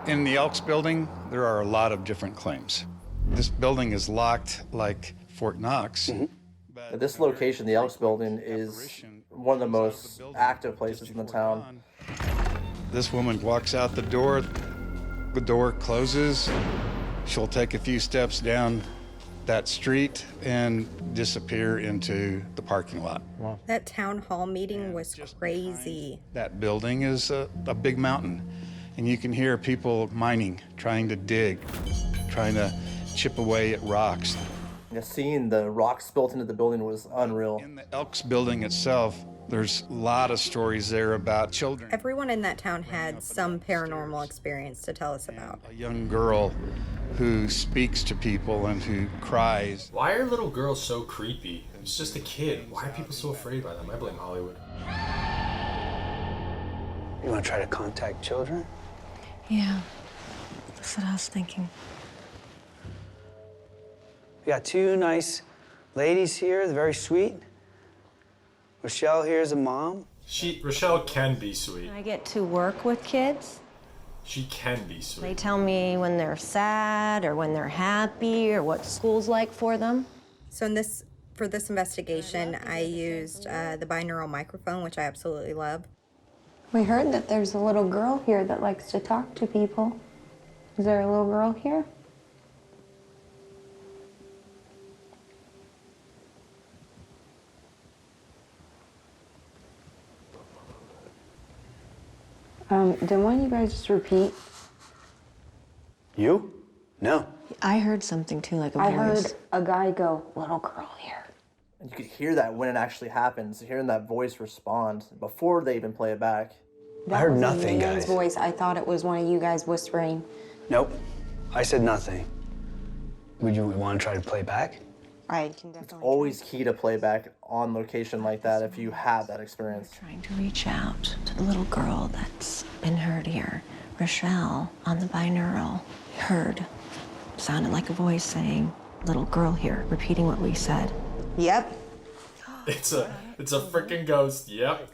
In the Elks building, there are a lot of different claims. This building is locked like Fort Knox. But this location, the Elks building, is one of the most active places in the town. This woman walks out the door closes, she'll take a few steps down that street and disappear into the parking lot. Wow. That town hall meeting was crazy. That building is a big mountain, and you can hear people mining, trying to dig, trying to chip away at rocks. Seeing the rocks built into the building was unreal. In the Elks building itself, there's a lot of stories there about children. Everyone in that town had some paranormal experience to tell us about. A young girl who speaks to people and who cries. Why are little girls so creepy? It's just a kid. Why are people so afraid by them? I blame Hollywood. You want to try to contact children? Yeah, that's what I was thinking. We got two nice ladies here, they're very sweet. Richel here is a mom. Richel can be sweet. I get to work with kids. She can be sweet. They tell me when they're sad or when they're happy or what school's like for them. So for this investigation, I used the binaural microphone, which I absolutely love. We heard that there's a little girl here that likes to talk to people. Is there a little girl here? Then why don't you guys just repeat? You? No. I heard something too, like a voice. I heard a guy go, little girl here. And you could hear that when it actually happens, hearing that voice respond before they even play it back. I heard nothing, That was a man's guys. voice. I thought it was one of you guys whispering. Nope. I said nothing. Would you want to try to play back? I can definitely. Always key to playback on location like that if you have that experience. Trying to reach out to the little girl that's been heard here. Richel, on the binaural, heard. Sounded like a voice saying, little girl here, repeating what we said. Yep. It's a freaking ghost. Yep.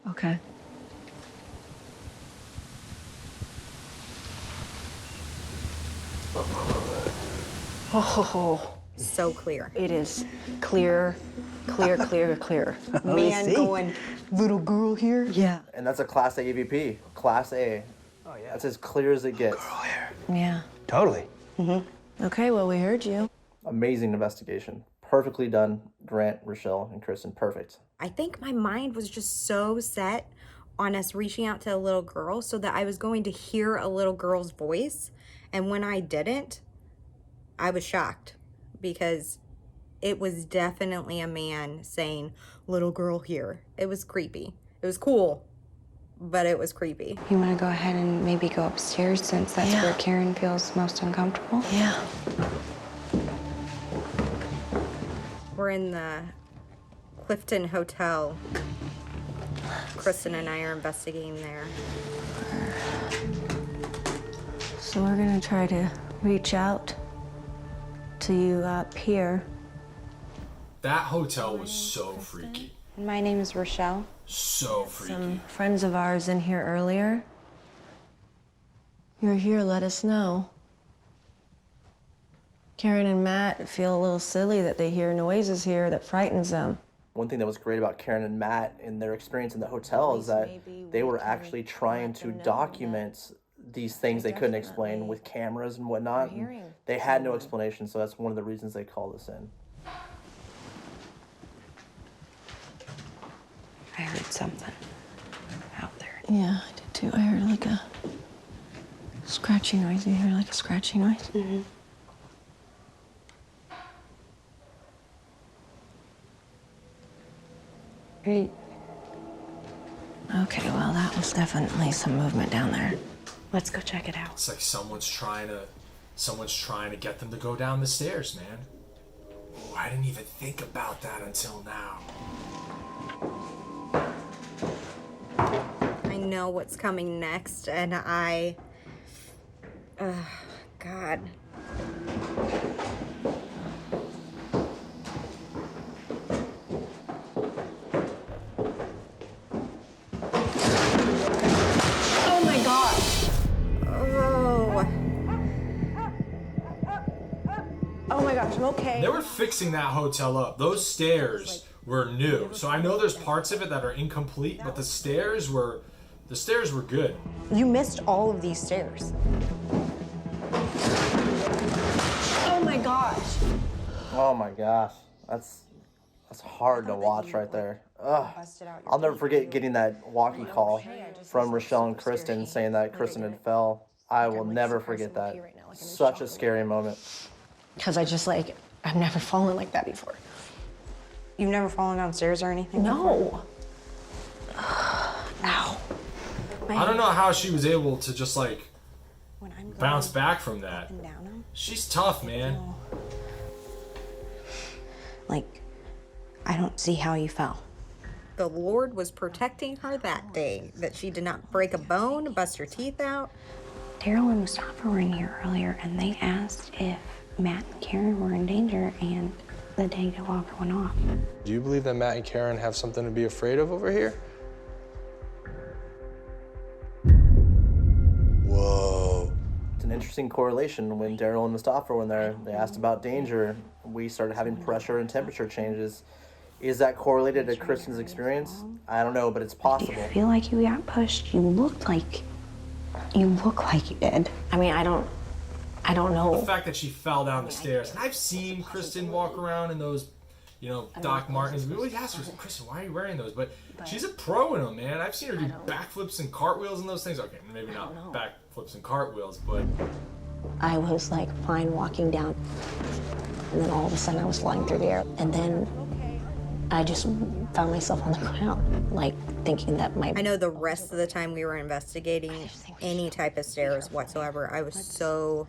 Okay. Oh, So clear. it is clear, clear, clear, clear. Man going, little girl here. Yeah. And that's a Class A EVP. Class A. Oh, yeah. That's as clear as it gets. Yeah. Totally. Okay, well, we heard you. Amazing investigation. Perfectly done, Grant, Richel, and Kristen. Perfect. I think my mind was just so set on us reaching out to a little girl so that I was going to hear a little girl's voice. And when I didn't, I was shocked because it was definitely a man saying, little girl here. It was creepy. It was cool, but it was creepy. You want to go ahead and maybe go upstairs since that's Yeah. where Karen feels most uncomfortable? Yeah. We're in the Clifton Hotel. Kristen and I are investigating there. So we're gonna try to reach out to you up here. That hotel was so freaky. My name is Richel. So freaky. Some friends of ours in here earlier. You're here, let us know. Karen and Matt feel a little silly that they hear noises here that frightens them. One thing that was great about Karen and Matt in their experience in the hotel is that they were actually trying to document these things they couldn't explain with cameras and whatnot. And they had no explanation, so that's one of the reasons they called us in. I heard something out there. Yeah, I did too. I heard like a scratchy noise. You hear like a scratchy noise? Mm-hmm. Hey, Okay, well, that was definitely some movement down there. let's go check it out. It's like someone's trying to get them to go down the stairs, man. Oh, I didn't even think about that until now. I know what's coming next, and God. Oh my gosh. gosh, I'm okay. They were fixing that hotel up. Those stairs were new. So I know there's parts of it that are incomplete, but the stairs were good. You missed all of these stairs. Oh my gosh. Oh my gosh, that's hard to watch right there. Ugh. I'll never forget getting that walkie call from Richel and Kristen saying that Kristen had fell. I will never forget that. Such a scary moment. Because I've never fallen like that before. You've never fallen downstairs or anything? No. Ow. I don't know how she was able to just bounce back from that. She's tough, man. I don't see how you fell. The Lord was protecting her that day, that she did not break a bone, bust her teeth out. Daryl and Mustafa were in here earlier, and they asked if Matt and Karen were in danger, and the danger locker went off. Do you believe that Matt and Karen have something to be afraid of over here? Whoa. It's an interesting correlation. When Daryl and Mustafa were in there, they asked about danger. We started having pressure and temperature changes. Is that correlated to Kristen's experience? I don't know, but it's possible. Do you feel like you got pushed? You look like you did. I mean, I don't know. The fact that she fell down the stairs. And I've seen Kristen walk around in those, Doc Martens. We always ask her, Kristen, why are you wearing those? But she's a pro in them, man. I've seen her do backflips and cartwheels and those things. Okay, maybe not backflips and cartwheels, but... I was fine walking down, and then all of a sudden I was flying through the air. And then I just found myself on the ground, thinking that I know the rest of the time we were investigating any type of stairs whatsoever, I was so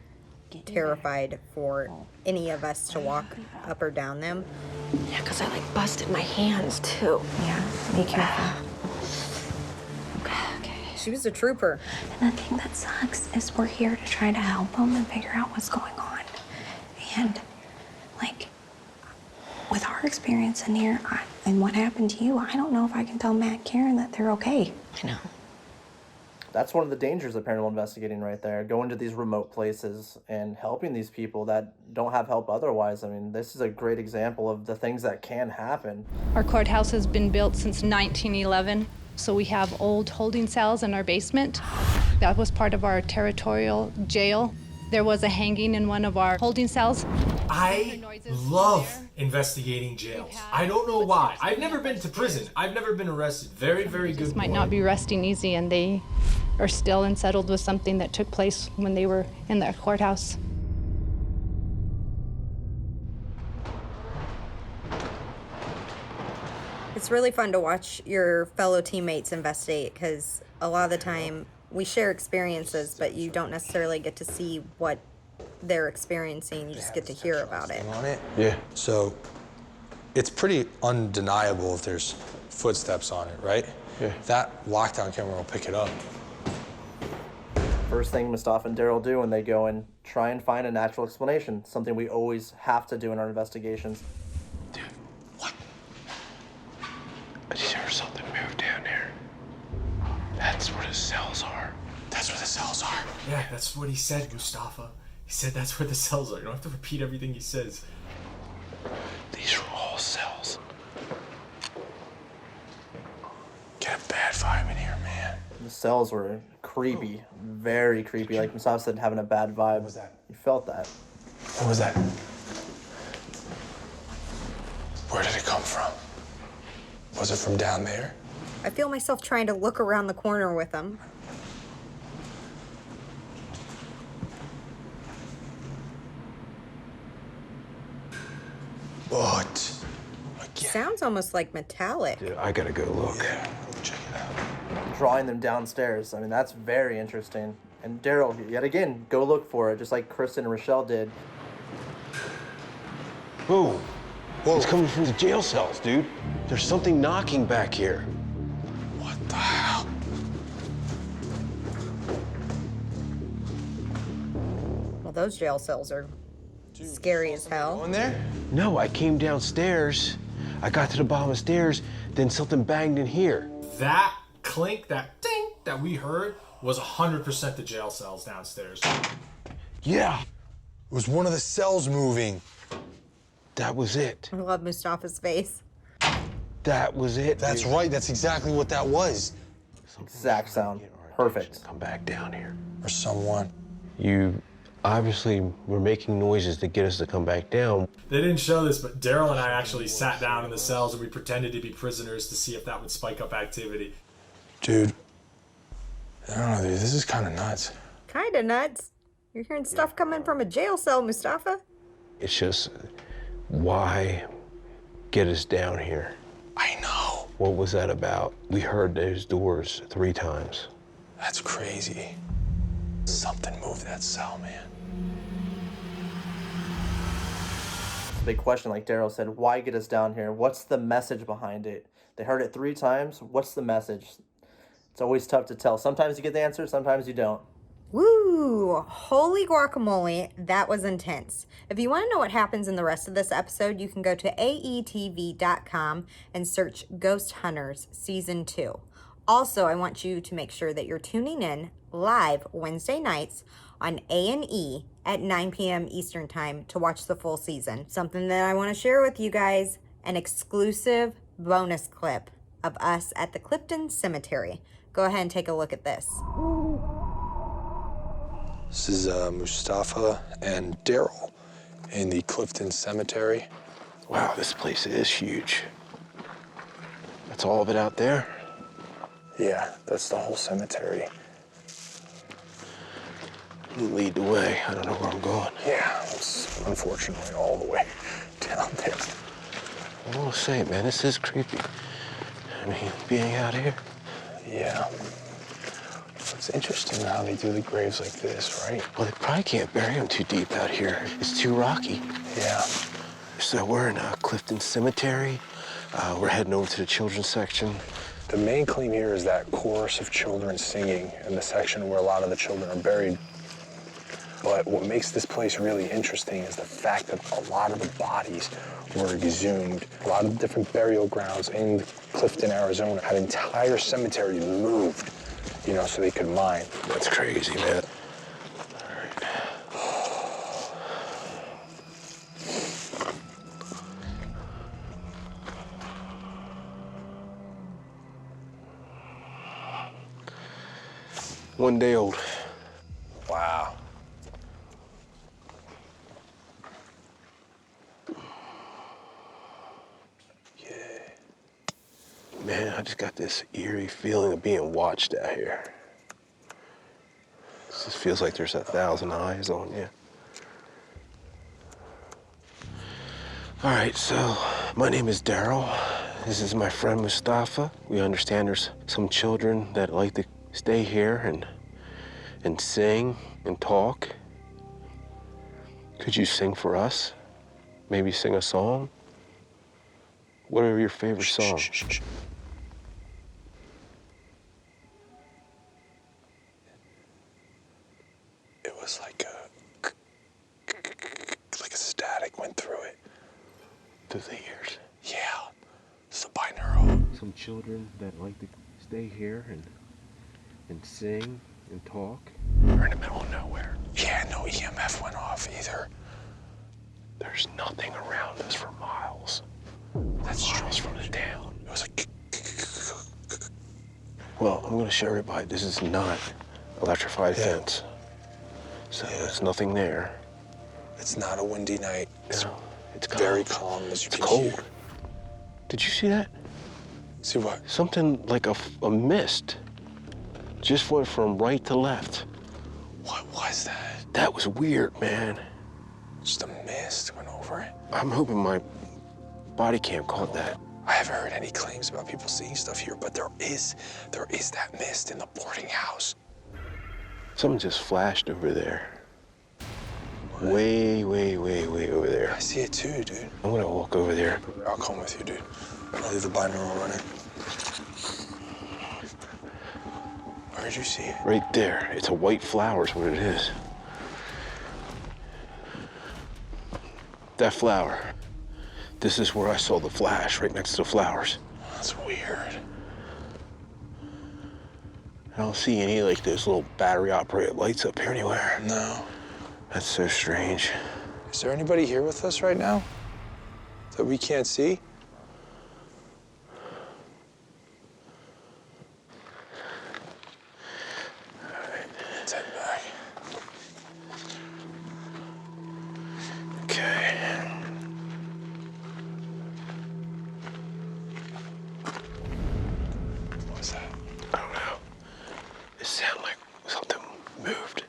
terrified for any of us to walk up or down them. Yeah, because I busted my hands too. Yeah, be careful. Okay. She was a trooper. And the thing that sucks is we're here to try to help them and figure out what's going on. And, with our experience in here and what happened to you, I don't know if I can tell Matt and Karen that they're okay. I know. That's one of the dangers of paranormal investigating right there. Going to these remote places and helping these people that don't have help otherwise. I mean, this is a great example of the things that can happen. Our courthouse has been built since 1911, so we have old holding cells in our basement. That was part of our territorial jail. There was a hanging in one of our holding cells. I love investigating jails. I don't know why. I've never been to prison. I've never been arrested. Very, very good Might not be resting easy, and they are still unsettled with something that took place when they were in that courthouse. It's really fun to watch your fellow teammates investigate, because a lot of the time we share experiences, but you don't necessarily get to see what they're experiencing. You just get to hear about it. On it? Yeah. So it's pretty undeniable if there's footsteps on it, right? Yeah. That lockdown camera will pick it up. First thing Mustafa and Daryl do when they go and try and find a natural explanation, something we always have to do in our investigations. Dude, what? I just heard something move down there. That's where the cells are. That's where the cells are. Yeah, that's what he said, Mustafa. He said that's where the cells are. You don't have to repeat everything he says. These are all cells. Get a bad vibe in here, man. The cells were creepy, very creepy. Like Mustafa said, having a bad vibe. What was that? You felt that. What was that? Where did it come from? Was it from down there? I feel myself trying to look around the corner with them. What? Again? Sounds almost like metallic. Dude, I gotta go look. Yeah, go check it out. Drawing them downstairs. I mean, that's very interesting. And Daryl, yet again, go look for it, just like Kristen and Richel did. Whoa. Whoa. It's coming from the jail cells, dude. There's something knocking back here. What the hell? Well, those jail cells are scary as hell. In there? No, I came downstairs. I got to the bottom of the stairs, then something banged in here. That clink, that ding that we heard was 100% the jail cells downstairs. Yeah. It was one of the cells moving. That was it. I love Mustafa's face. That was it. That's dude. right. That's exactly what that was. Exact sound. Perfect. Come back down here. Or someone. You obviously were making noises to get us to come back down. They didn't show this, but Daryl and I actually sat down in the cells and we pretended to be prisoners to see if that would spike up activity. Dude, I don't know, dude. This is kind of nuts. Kinda nuts. You're hearing stuff coming from a jail cell, Mustafa. It's just, why get us down here? I know. What was that about? We heard those doors 3 times. That's crazy. Something moved that cell, man. It's a big question, like Daryl said. Why get us down here? What's the message behind it? They heard it 3 times. What's the message? It's always tough to tell. Sometimes you get the answer, sometimes you don't. Woo! Holy guacamole, that was intense. If you want to know what happens in the rest of this episode, you can go to aetv.com and search Ghost Hunters Season 2. Also, I want you to make sure that you're tuning in live Wednesday nights on A&E at 9 p.m. Eastern Time to watch the full season. Something that I want to share with you guys, an exclusive bonus clip of us at the Clifton Cemetery. Go ahead and take a look at this. This is Mustafa and Daryl in the Clifton Cemetery. Wow, this place is huge. That's all of it out there? Yeah, that's the whole cemetery. You lead the way. I don't know where I'm going. Yeah, it's unfortunately all the way down there. I will say, man, this is creepy. I mean, being out here. Yeah. It's interesting how they do the graves like this, right? Well, they probably can't bury them too deep out here. It's too rocky. Yeah. So we're in Clifton Cemetery. We're heading over to the children's section. The main claim here is that chorus of children singing in the section where a lot of the children are buried. But what makes this place really interesting is the fact that a lot of the bodies were exhumed. A lot of different burial grounds in Clifton, Arizona had entire cemeteries moved, you know, so they could mine. That's crazy, man. One day old. Wow. Man, I just got this eerie feeling of being watched out here. It just feels like there's 1,000 eyes on you. All right, so my name is Daryl. This is my friend Mustafa. We understand there's some children that like to stay here and sing and talk. Could you sing for us? Maybe sing a song? What are your favorite songs? Shh, shh, shh. It was like a static went through it. Through the years. Yeah, it's a binaural. Some children that like to stay here and sing and talk. We're in the middle of nowhere. Yeah, no EMF went off either. There's nothing around us for miles. That's Miles true. from the town. It was like, Well, I'm gonna show everybody this is not electrified Yeah. fence. So there's nothing there. it's not a windy night. It's No, it's calm. very calm, as you It's can cold. hear. Did you see that? See what? Something like a mist just went from right to left. What was that? That was weird, man. Just a mist went over it. I'm hoping my body cam caught that. I haven't heard any claims about people seeing stuff here, but there is that mist in the boarding house. Something just flashed over there. Way, way, way, way over there. I see it too, dude. I'm gonna walk over there. I'll come with you, dude. I'll leave the binaural running. Where'd you see it? Right there. It's a white flower is what it is. That flower. This is where I saw the flash, right next to the flowers. That's weird. I don't see any like those little battery operated lights up here anywhere. No. That's so strange. Is there anybody here with us right now? that we can't see? All right, let's head back. Okay. What's that? I don't know. It sounded like something moved.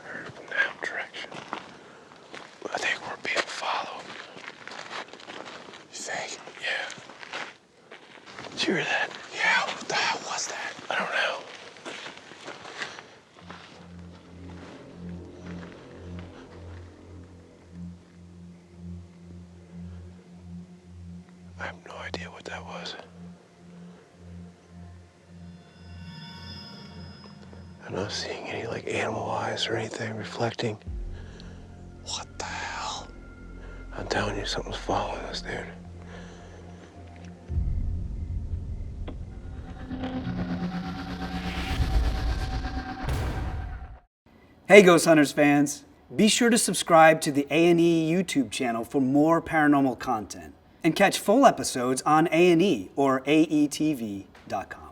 I heard it from that direction. I think we're being followed. You think? Yeah. Did you hear that? Yeah, what the hell was that? I don't know. I have no idea what that was. I'm not seeing any like animal eyes or anything reflecting. What the hell? I'm telling you, something's following us, dude. Hey Ghost Hunters fans, be sure to subscribe to the A&E YouTube channel for more paranormal content and catch full episodes on A&E or aetv.com.